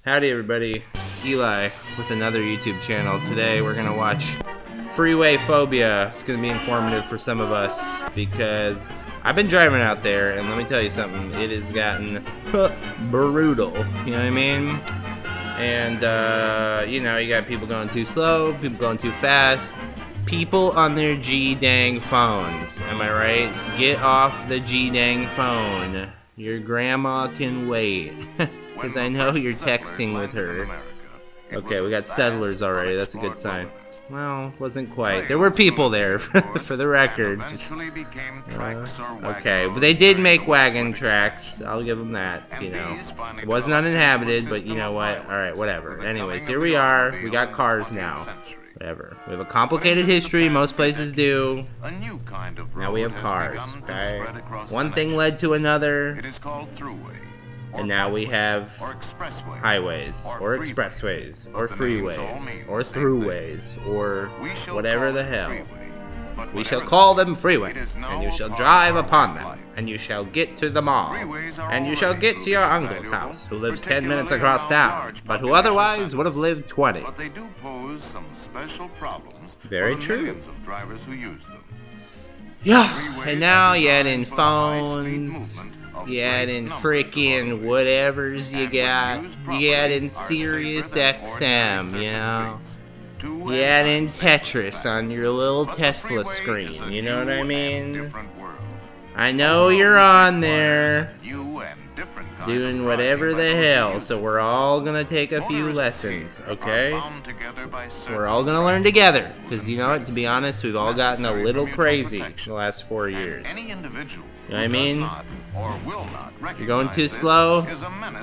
Howdy everybody, it's Eli with another YouTube channel. Today we're gonna watch Freewayphobia. It's gonna be informative for some of us because I've been driving out there and let me tell you something, it has gotten brutal, you know what I mean? And you know, you got people going too slow, people going too fast, people on their G-dang phones, am I right? Get off the G-dang phone. Your grandma can wait. Because I know you're texting with her. Okay, we got settlers already. That's a good sign. Well, wasn't quite. There were people there, for the record. Just, okay, but they did make wagon tracks. I'll give them that, you know. It wasn't uninhabited, but you know what? Alright, whatever. Anyways, here we are. We got cars now. Whatever. We have a complicated history. Most places do. Now we have cars, okay? One thing led to another. And now we have highways, or expressways, or freeways, or throughways, or whatever the hell. We shall call them freeways, and you shall drive upon them, and you shall get to the mall, and you shall get to your uncle's house, who lives 10 minutes across town, but who otherwise would have lived 20. Very true. Yeah, and now you add in phones. You add in frickin' whatevers you got. You add in Sirius XM, you know. You add in Tetris on your little Tesla screen, you know what I mean? I know you're on there doing whatever the hell, so we're all gonna take a few lessons, okay? We're all gonna learn together, because you know what, to be honest, we've all gotten a little crazy the last 4 years. You know what I mean? If you're going too slow,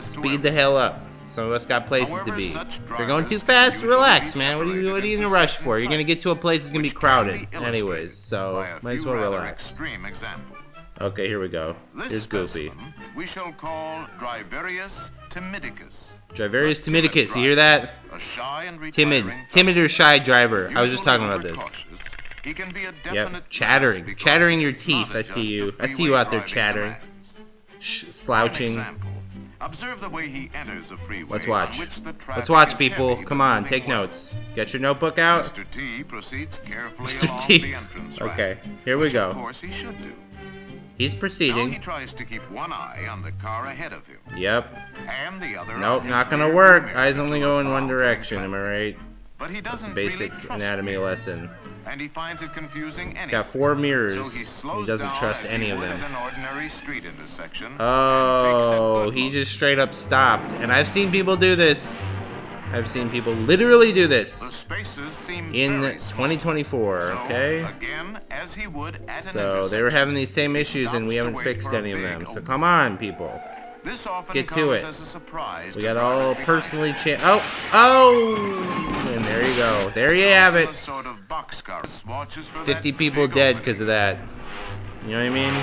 speed the hell up. Some of us got places to be. If you're going too fast, relax, man. What are you in a rush for? You're gonna get to a place that's gonna be crowded, anyways. So might as well relax. Okay, here we go. Here's Goofy. We shall call Driverius timidicus. Driverius timidicus. You hear that? Timid or shy driver. I was just talking about this. Yep, chattering your teeth. I see you out there chattering, slouching. Observe the way he enters a freeway. Let's watch, people. Come on, take notes. Get your notebook out. Mr. T proceeds carefully Mr. T. along the entrance ramp, Okay, here we go. Of course he should do. He's proceeding. Now he tries to keep one eye on the car ahead of him. Yep. And the other Nope, on not his gonna rear work. mirror Eyes only to go in look one out direction. back. Am I right? But he That's a doesn't basic really trust anatomy me. lesson. And he finds it confusing He's anyway. got 4 mirrors. So he slows He doesn't down trust as any he of would them. at an ordinary street intersection and Oh, takes a good he look. just straight up stopped. And I've seen people do this. I've seen people literally do The this spaces seem in very small. 2024, So, okay? again, as he would at an So they were having these same intersection, issues and we stops haven't to wait fixed for a any of them. big So come on, people. This often get to comes it. as a surprise We to got all drivers personally behind. oh! And there you go. There you have it. A sort of boxcar watches for 50 that people big dead opening. because of that. You know what I mean?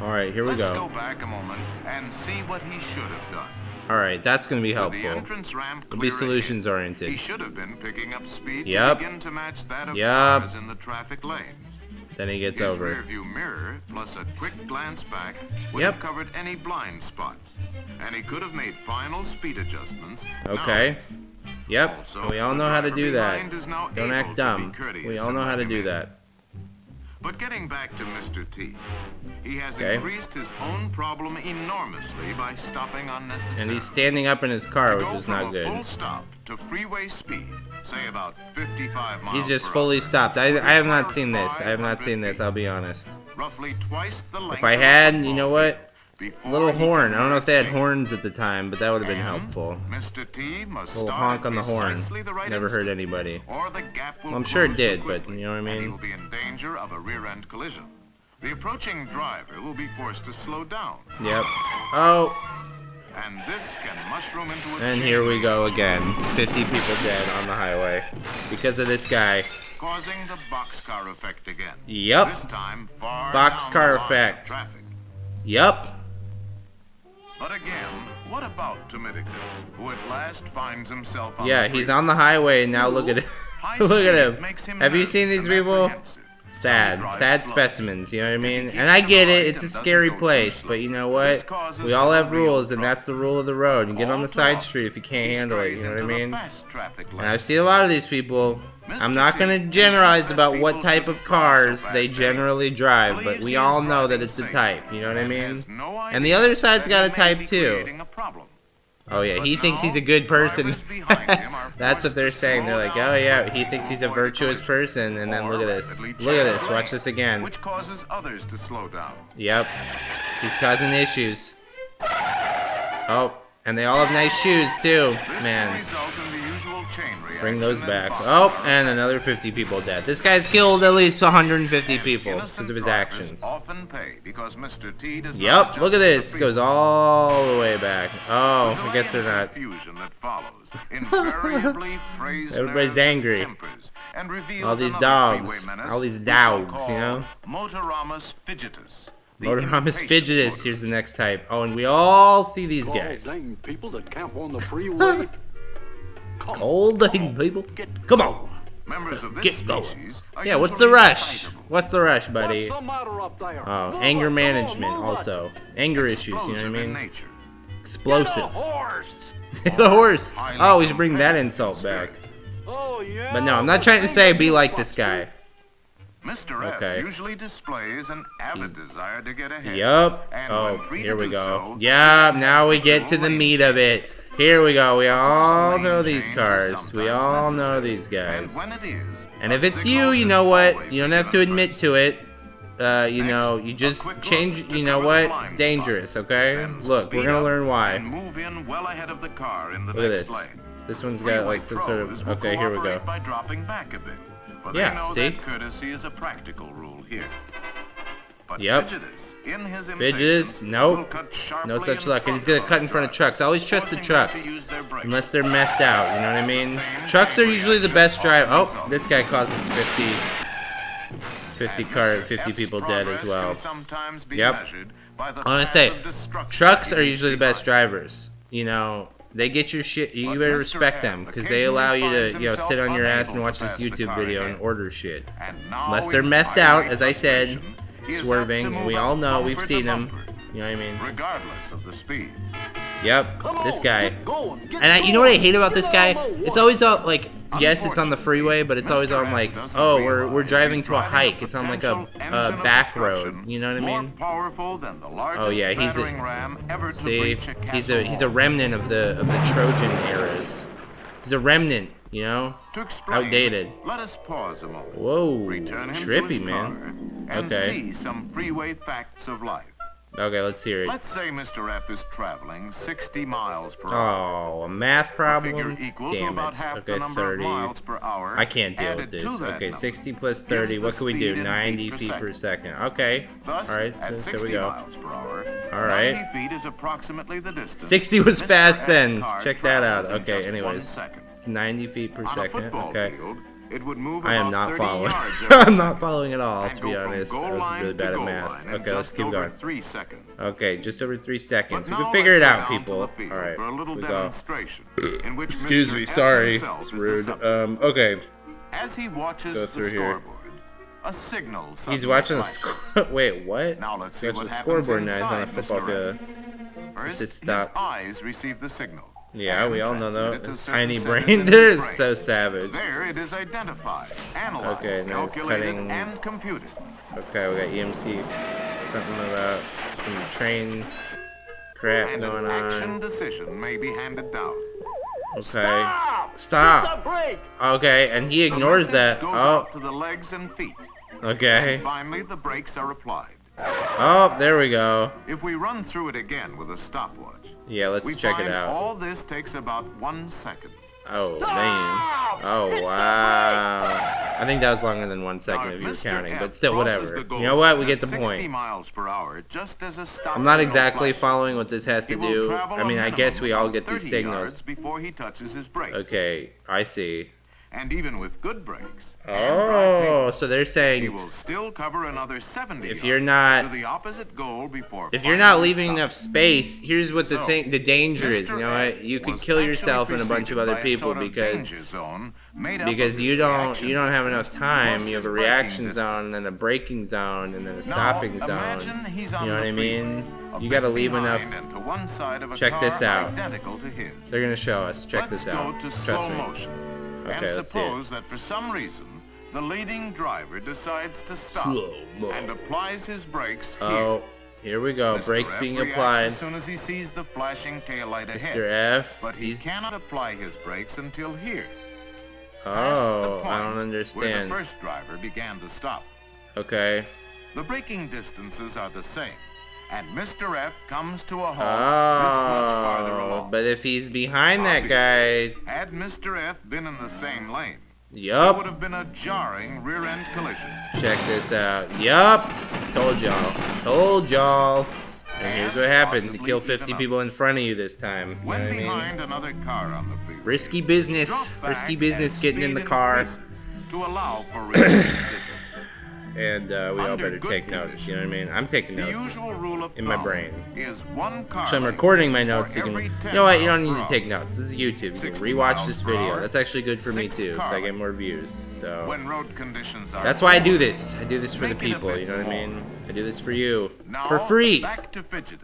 Alright, here we Let's go. go back a moment and see what he should have done. Alright, that's going to be With the helpful. entrance ramp We'll be clear solutions ahead, oriented. He should have been picking up speed Yep. to begin to match that of Yep. cars in the traffic lanes. Then he gets His over. rearview mirror plus a quick glance back would Yep. have covered any blind spots, and he could have made final speed adjustments. Okay. Yep. Also, We all the know how to driver do that. behind is now Don't able act to be dumb. courteous We all and know how let to him do in. that. But getting back to Mr. T, he has Okay. increased his own problem enormously by stopping unnecessarily. And he's standing up in his car, To which go is from not a good. full stop to freeway speed, say about 55 miles He's just per fully hour, stopped. I have not seen this. I have not seen this, I'll be honest. roughly twice the length If I of a had, you football know what? field A little before he horn. can I don't know if they had escape. horns at the time, but that would have been And helpful. Mr. T must A little start honk on the horn. precisely the right Never hurt instant, anybody. or the gap will Well, I'm sure it close did, too but quickly, you know what I and mean? he will be in danger of a rear-end collision. The approaching driver will be forced to slow down. Yep. Oh, And this can mushroom into a and chain here we go again. 50 people dead on the highway because of this guy. causing the boxcar effect again. Yep. This time far Boxcar down the line of effect. Traffic. Yep. But again, what about Timidicus, who at last finds himself on Yeah, the he's freeway? on the highway and now look at him. High Look at speed him. makes him Have you nervous seen these and people? apprehensive. Sad specimens, you know what I mean? And I get it, it's a scary place, but you know what? We all have rules, and that's the rule of the road. You get on the side street if you can't handle it, you know what I mean? And I've seen a lot of these people. I'm not going to generalize about what type of cars they generally drive, but we all know that it's a type, you know what I mean? And the other side's got a type too. Oh yeah, he thinks he's a good person. That's what they're saying. They're like, oh yeah, he thinks he's a virtuous person, and then look at this. Look at this. Watch this again. Which causes others to slow down. Yep. He's causing issues. Oh, and they all have nice shoes too. Man. Bring those back. Oh, and another 50 people dead. This guy's killed at least 150 people because of his actions. Yep, look at this. It goes all the way back. Oh, I guess they're not. Everybody's angry. All these dogs. All these dogs, you know? Motoramus fidgetus. Motoramus fidgetus. Here's the next type. Oh, and we all see these guys. Dang people that camp on the freeway. Cold people. Come on. Get going. Yeah, what's the rush? What's the rush, buddy? Oh, anger management also. Anger issues, you know what I mean? Explosive. The horse. Oh, we should bring that insult back. But no, I'm not trying to say be like this guy. Mr. F usually displays an avid desire to get ahead. Yup. Oh, here we go. Yup, now we get to the meat of it. Here we go. We all know these cars. We all know these guys. And if it's you, you know what? You don't have to admit to it. You know, you just change. You know what? It's dangerous, okay? Look, we're gonna learn why. Look at this. This one's got like some sort of. Okay, here we go. Yeah, see? Courtesy is a practical rule here. Yep. Fidgetus, nope. No such luck. And he's gonna cut in front of trucks. I always trust the trucks. Unless they're methed out, you know what I mean? Trucks are usually the best drive. Oh, this guy causes 50 people dead as well. Yep. I wanna say, trucks are usually the best drivers. You know, they get your shit. You better respect them because they allow you to, you know, sit on your ass and watch this YouTube video and order shit. Unless they're methed out, as I said. Swerving, we all know, we've seen him. You know what I mean? Regardless of the speed. Yep, this guy. And you know what I hate about this guy? It's always on, like, yes, it's on the freeway, but it's always on, like, oh, we're driving to a hike. It's on, like, a back road. You know what I mean? Oh yeah, he's a remnant of the Trojan eras. He's a remnant, you know? Outdated. Let us pause a moment. Whoa, trippy, man. And Okay. see some freeway facts of life. Okay, let's hear it. Let's say Mr. F is traveling 60 miles per hour. Oh, a math problem? Figure equal to Damn about it. half Okay, the number of 30. miles per hour I can't deal with added to this. that Okay, number. 60 plus 30. Here's What the can we do? speed in 90 feet feet per per second. Okay. Thus, Alright, so at here 60 we go. miles per hour, Alright. 90 feet is approximately the distance. 60 was Mr. fast F's then. car Check that out. travels in Okay, just 1 anyways. second. It's 90 feet per On a second. football Okay. field, it would move I am about not 30 following. yards every I'm not second. following at all, And to be go from honest. I goal was line really to bad at goal math. line in Okay, let's just keep over going. 3 seconds. Okay, just over 3 seconds. But We now can figure it let's out, go down to people. the field Alright, for a little we go. demonstration in which Excuse Mr. me, F sorry. himself It's is the rude. subject. Okay. As he watches Go the through here. scoreboard, a signal He's suddenly watching the flashes. score. Wait, what? Now let's see Watch what the happens scoreboard now. He's on a inside football Mr. field. First, says stop. his eyes receive the signal. Yeah, and we all know transmit that. it to It's certain tiny centers brain. in This his is so brain. savage. There it is identified, analyzed, Okay, now he's calculated, cutting- and computed. Okay, we got EMC. Something about some train crap And going an action on. decision may be handed down. Okay. Stop. Okay, and he ignores The that. message goes Oh, out to the legs and feet. okay. Finally, the brakes are applied. Oh, there we go. If we run through it again with a stopwatch, Yeah, let's we check find it out. all this takes about 1 second. Oh, man. Oh, wow. I think that was longer than 1 second if you were Mr. counting, F but still, crosses whatever. the goal You know what? We at get the 60 point. miles per hour, just as a stop I'm not signal exactly flashes. following what this has to He will do. travel I mean, a I guess we all minimum get of these 30 signals. yards before he touches his brakes. Okay, I see. And even with good brakes, Oh, so they're he saying will still cover another 70 if yards you're not to the opposite goal before if you're not finally leaving enough stopping. space, here's what the So, the danger is. You Mr. know F what? You could was kill actually yourself and a bunch of preceded other by a people sort of because danger zone made up because of you his don't have reactions. enough time. Plus You have a his reaction braking zone and then a braking zone and then a Now, stopping zone. imagine he's on You know the what I mean? freeway, a You gotta bit leave enough. behind and to one side of a Check car this out. identical to his. They're gonna show us. Check Let's this out. go to Trust slow me. motion. Okay, And let's see it. suppose that for some reason the leading driver decides to stop Slow mo. and applies his brakes here. Oh, here we go. Mr. Brakes F being reacts applied. as soon as he sees the flashing taillight ahead. Mr. F. But he He's cannot apply his brakes until here. oh, past the point I don't where understand. the first driver began to stop. Okay. The braking distances are the same, and Mr. F comes to a halt this much farther Oh, along. but if he's behind that guy, Had Mr. F been in the same lane, there yup. would have been a jarring rear-end collision. Check this out. Yup. Told y'all. Told y'all. And here's what happens. You kill 50 people in front of you this time. You know When what I mean? behind another car on the freeway, Risky business. drop back Risky business and getting in speed the car. increases to allow for rear-end And we all Under better good take notes. You know what I mean? I'm taking The notes. usual rule of in my thumb brain. is one car So I'm length recording my for notes. You can, every you 10 know what? You don't miles need per to hour. take notes. This is YouTube. You can 60 rewatch miles this per video. hour, That's actually good for me 6 too, because I car get more views. So When road conditions are that's why I do poor. this. I do this for the Make it a people. bit You know what I more. mean? I do this for you, Now, for free. Back to fidgeters.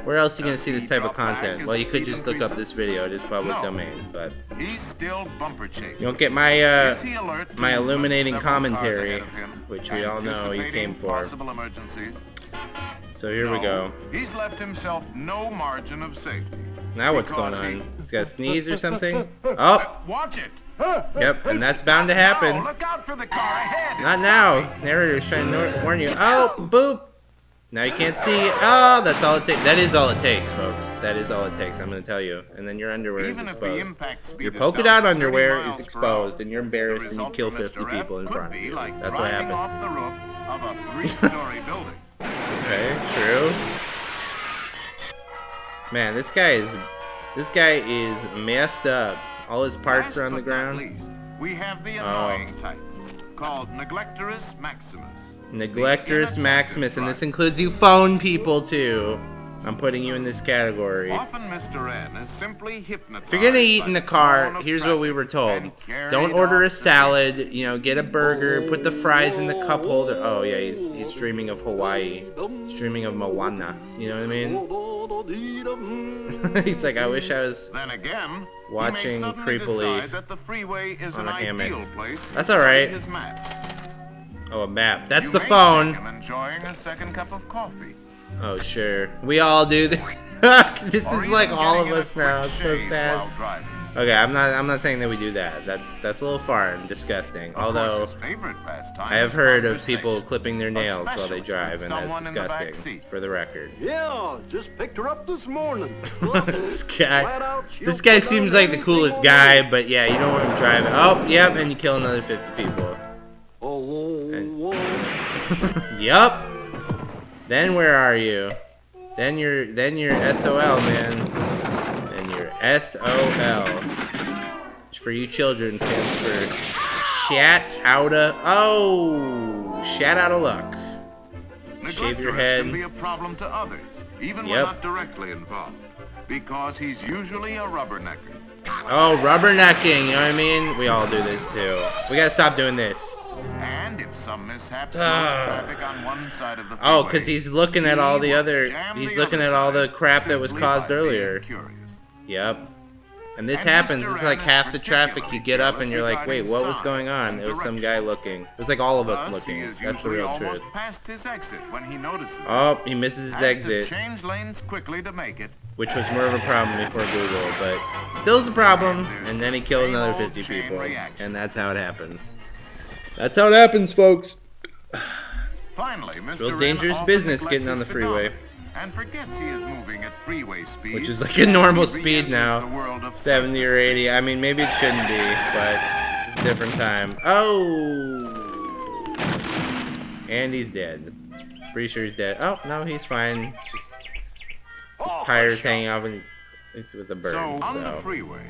Where else are you gonna see this Does type he of drop back content? as Well, you could speed just look up increases? this video. It is public No. domain, but He's still bumper chasing. you don't get my Is he alert to my movements illuminating several cars commentary, ahead of him, which we all know you anticipating came for. Possible emergencies? So here we No, go. He's left himself no margin of safety. Now what's going Because on? He's got a sneeze or something? Oh, Watch it. yep, and that's bound to happen. Oh, look out for the car ahead. Not now. Narrator's trying to warn you. Oh, boop. Now you can't see. Oh, that's all it takes. That is all it takes, folks. That is all it takes. I'm going to tell you. And then your underwear is Even if the exposed. impact speed Your is polka down dot to 30 underwear miles is per exposed, hour, and you're the embarrassed, and you result kill for 50 Mr. F people in could front of be you. like That's what driving happened. off the roof of a three-story building. Okay, true. Man, this guy is messed up. All his parts Last are on the but not ground. least, we have the Oh. annoying type, called Neglectorus Maximus. Neglectorus Maximus, and this includes you phone people too. I'm putting you in this category. Often Mr. N is simply hypnotized. If you're gonna eat in by the car, flow of here's what we traffic were told. and carried Don't order a off the salad, you know, get a burger, put the fries in the cup holder. Oh yeah, he's dreaming of Hawaii. He's dreaming of Moana. You know what I mean? He's like, I wish I was Then again, watching he may suddenly creepily decide that the freeway is on an a hammock. ideal place That's to all study right. his map. Oh, a map. That's You the may phone. see him enjoying a second cup of coffee. Oh sure, we all do this. This Or is even like all of getting in a us now. quick It's so shave sad. while driving. Okay, I'm not saying that we do that. That's a little far and disgusting. Of Although course, his favorite pastime I have is heard of conversation. people clipping their nails while they Especially drive, with and that's someone in the back disgusting. seat. For the record. Yeah, just picked her up this morning. This guy, Flat out, she'll this guy put seems on like the anything coolest on guy, you. but yeah, you don't want him driving. Oh, yep, and you kill another 50 people. Oh, Yup. Then where are you? Then you're SOL, man. Then you're SOL. Which for you children stands for shat outta shat outta luck. Shave your Neglectorus head. can be a problem to others, even when Yep. not directly involved, because he's usually a rubbernecker. Oh, rubbernecking, you know what I mean? We all do this too. We gotta stop doing this. And if some mishap slows Ah. traffic on one side of the freeway, Oh, because he's looking at all the he will other, jam he's the looking other at all the side crap that was simply caused by being earlier. curious. Yep. And this And happens, Mr. it's like N half is the traffic you get up and you're like, wait, particularly what was signs going on? and It was some directions. guy looking. It was like all of us Thus, he looking. is That's the usually real almost truth. past his exit when he notices it. Oh, he misses his Has to exit, change lanes quickly to make it. which was more of a problem before Google, but still is a problem. And then he killed another 50 Chain people. reaction. And that's how it happens. That's how it happens, folks. Finally, Mr. real N dangerous often business neglects getting on his the freeway. speedometer And forgets he is moving at freeway speed. Which is like a normal as he speed re-enters now. the world of 70 or 80. I mean, maybe it shouldn't be, but it's a different time. Oh! And he's dead. Pretty sure he's dead. Oh, no, he's fine. It's just his tires hanging off and he's with a bird, So, on the so. freeway,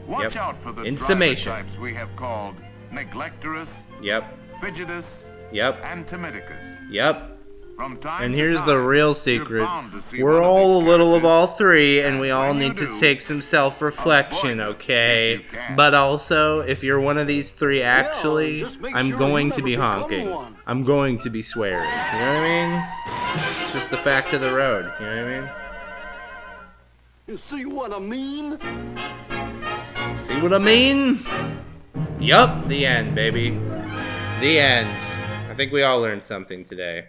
Watch Yep. out for the In driver summation. types we have called neglectorous, Yep. fidgetous, Yep. and timidicus. Yep. From time And to here's time, the real you're secret. bound to see We're one of all a these little of all characters. three, and we And all when need you to do, take some self-reflection, avoid it okay? if you can. But also, if you're one of these three, actually, just make I'm sure going you to be never become honking. one. I'm going to be swearing. You know what I mean? It's just the fact of the road. You know what I mean? You see what I mean? See what I mean? Yup, the end, baby. The end. I think we all learned something today.